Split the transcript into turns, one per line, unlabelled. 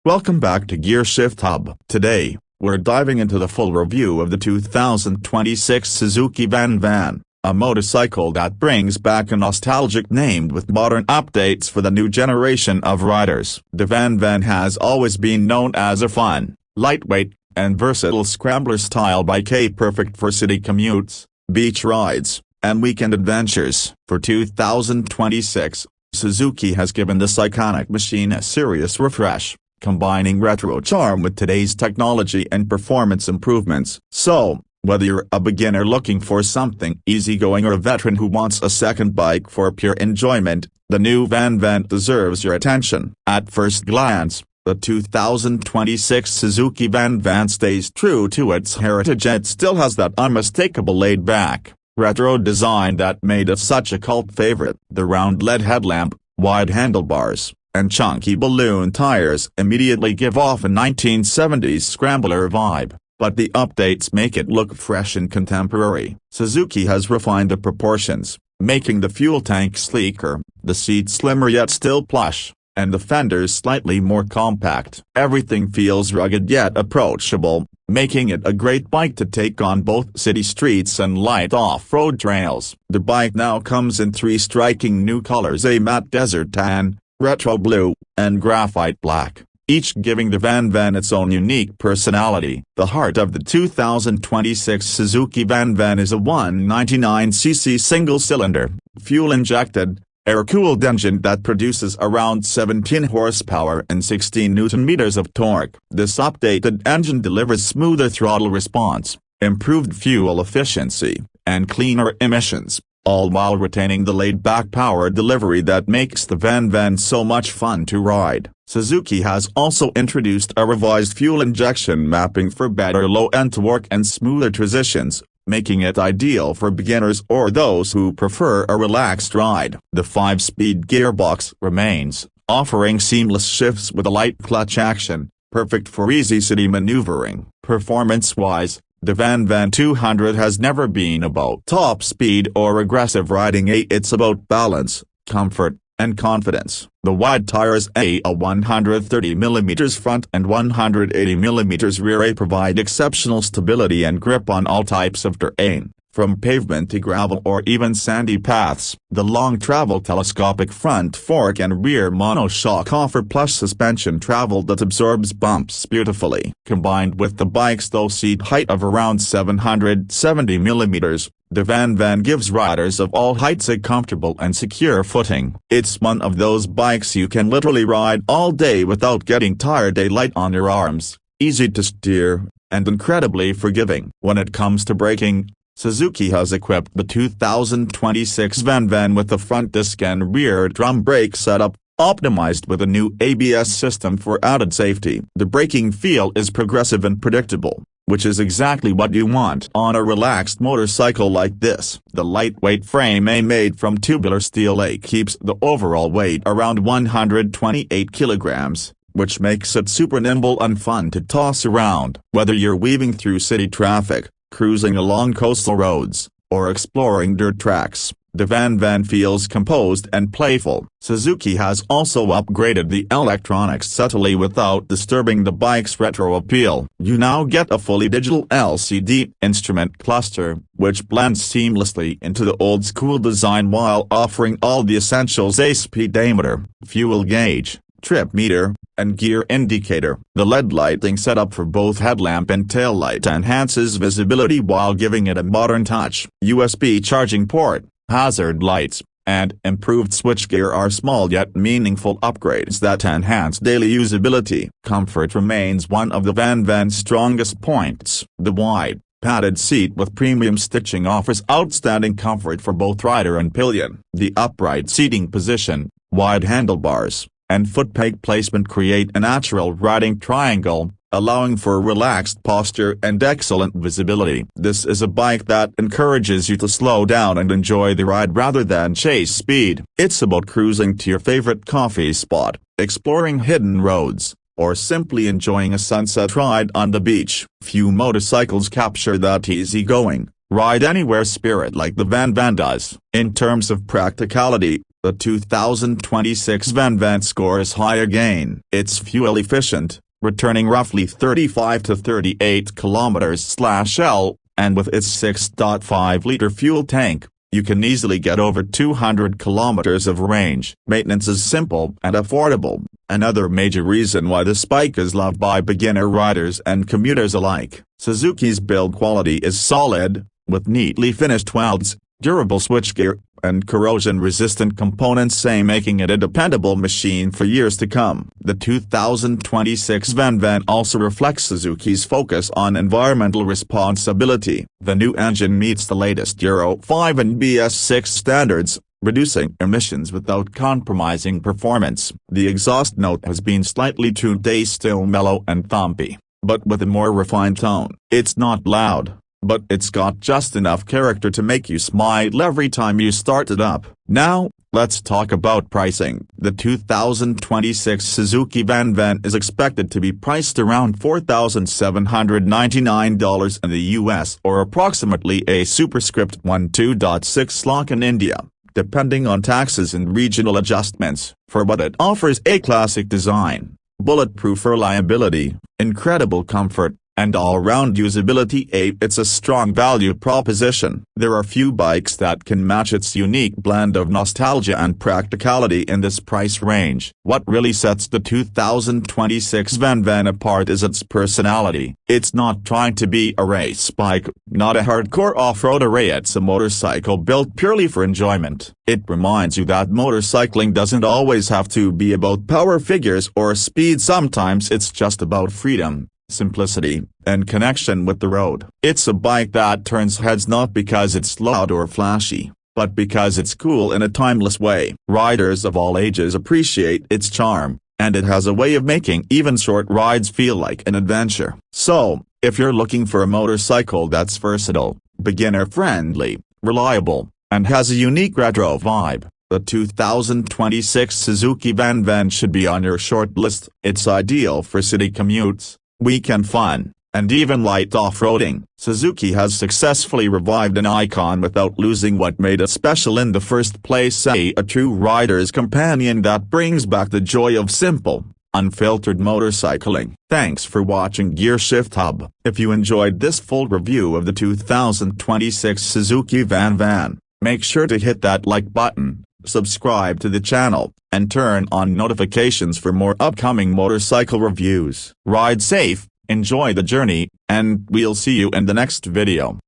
Welcome back to Gear Shift Hub. Today, we're diving into the full review of the 2026 Suzuki VanVan, a motorcycle that brings back a nostalgic name with modern updates for the new generation of riders. The VanVan has always been known as a fun, lightweight, and versatile scrambler style bike, perfect for city commutes, beach rides, and weekend adventures. For 2026, Suzuki has given this iconic machine a serious refresh, combining retro charm with today's technology and performance improvements. So, whether you're a beginner looking for something easygoing or a veteran who wants a second bike for pure enjoyment, the new VanVan deserves your attention. At first glance, the 2026 Suzuki VanVan stays true to its heritage. It still has that unmistakable laid-back, retro design that made it such a cult favorite. The round LED headlamp, wide handlebars, and chunky balloon tires immediately give off a 1970s scrambler vibe, but the updates make it look fresh and contemporary. Suzuki has refined the proportions, making the fuel tank sleeker, the seat slimmer yet still plush, and the fenders slightly more compact. Everything feels rugged yet approachable, making it a great bike to take on both city streets and light off-road trails. The bike now comes in three striking new colors: a matte desert tan, retro blue, and graphite black, each giving the VanVan its own unique personality. The heart of the 2026 Suzuki VanVan is a 199cc single-cylinder, fuel-injected, air-cooled engine that produces around 17 horsepower and 16 Nm of torque. This updated engine delivers smoother throttle response, improved fuel efficiency, and cleaner emissions, all while retaining the laid-back power delivery that makes the VanVan so much fun to ride. Suzuki has also introduced a revised fuel injection mapping for better low-end torque and smoother transitions, making it ideal for beginners or those who prefer a relaxed ride. The 5-speed gearbox remains, offering seamless shifts with a light clutch action, perfect for easy city maneuvering. Performance-wise, the VanVan 200 has never been about top speed or aggressive riding. It's about balance, comfort, and confidence. The wide tires, a 130mm front and 180mm rear, provide exceptional stability and grip on all types of terrain, from pavement to gravel or even sandy paths. The long travel telescopic front fork and rear monoshock offer plush suspension travel that absorbs bumps beautifully. Combined with the bike's low seat height of around 770mm, the VanVan gives riders of all heights a comfortable and secure footing. It's one of those bikes you can literally ride all day without getting tired. Light on your arms, easy to steer, and incredibly forgiving. When it comes to braking, Suzuki has equipped the 2026 VanVan with a front disc and rear drum brake setup, optimized with a new ABS system for added safety. The braking feel is progressive and predictable, which is exactly what you want on a relaxed motorcycle like this. The lightweight frame, made from tubular steel, keeps the overall weight around 128 kilograms, which makes it super nimble and fun to toss around. Whether you're weaving through city traffic, cruising along coastal roads, or exploring dirt tracks, the VanVan feels composed and playful. Suzuki has also upgraded the electronics subtly without disturbing the bike's retro appeal. You now get a fully digital LCD instrument cluster, which blends seamlessly into the old-school design while offering all the essentials: a speedometer, fuel gauge, trip meter, and gear indicator. The LED lighting setup for both headlamp and taillight enhances visibility while giving it a modern touch. USB charging port, hazard lights, and improved switchgear are small yet meaningful upgrades that enhance daily usability. Comfort remains one of the VanVan's strongest points. The wide, padded seat with premium stitching offers outstanding comfort for both rider and pillion. The upright seating position, wide handlebars, and foot peg placement create a natural riding triangle, allowing for relaxed posture and excellent visibility. This is a bike that encourages you to slow down and enjoy the ride rather than chase speed. It's about cruising to your favorite coffee spot, exploring hidden roads, or simply enjoying a sunset ride on the beach. Few motorcycles capture that easygoing, ride-anywhere spirit like the VanVan does. In terms of practicality, The 2026 VanVan scores high again. It's fuel efficient, returning roughly 35 to 38 km/L, and with its 6.5-liter fuel tank, you can easily get over 200 kilometers of range. Maintenance is simple and affordable, another major reason why this bike is loved by beginner riders and commuters alike. Suzuki's build quality is solid, with neatly finished welds, durable switchgear, and corrosion-resistant components, making it a dependable machine for years to come. The 2026 VanVan also reflects Suzuki's focus on environmental responsibility. The new engine meets the latest Euro 5 and BS6 standards, reducing emissions without compromising performance. The exhaust note has been slightly tuned, still mellow and thumpy, but with a more refined tone. It's not loud, but it's got just enough character to make you smile every time you start it up. Now, let's talk about pricing. The 2026 Suzuki VanVan is expected to be priced around $4,799 in the US, or approximately a superscript 12.6 lakh in India, depending on taxes and regional adjustments. For what it offers: a classic design, bulletproof reliability, incredible comfort, and all-round usability, it's a strong value proposition. There are few bikes that can match its unique blend of nostalgia and practicality in this price range. What really sets the 2026 VanVan apart is its personality. It's not trying to be a race bike, not a hardcore off-roader. It's a motorcycle built purely for enjoyment. It reminds you that motorcycling doesn't always have to be about power figures or speed. Sometimes it's just about freedom, simplicity, and connection with the road. It's a bike that turns heads not because it's loud or flashy, but because it's cool in a timeless way. Riders of all ages appreciate its charm, and it has a way of making even short rides feel like an adventure. So, if you're looking for a motorcycle that's versatile, beginner-friendly, reliable, and has a unique retro vibe, the 2026 Suzuki VanVan should be on your short list. It's ideal for city commutes, weekend fun, and even light off-roading. Suzuki has successfully revived an icon without losing what made it special in the first place, a true rider's companion that brings back the joy of simple, unfiltered motorcycling. Thanks for watching Gearshift Hub. If you enjoyed this full review of the 2026 Suzuki VanVan, make sure to hit that like button, subscribe to the channel, and turn on notifications for more upcoming motorcycle reviews. Ride safe, enjoy the journey, and we'll see you in the next video.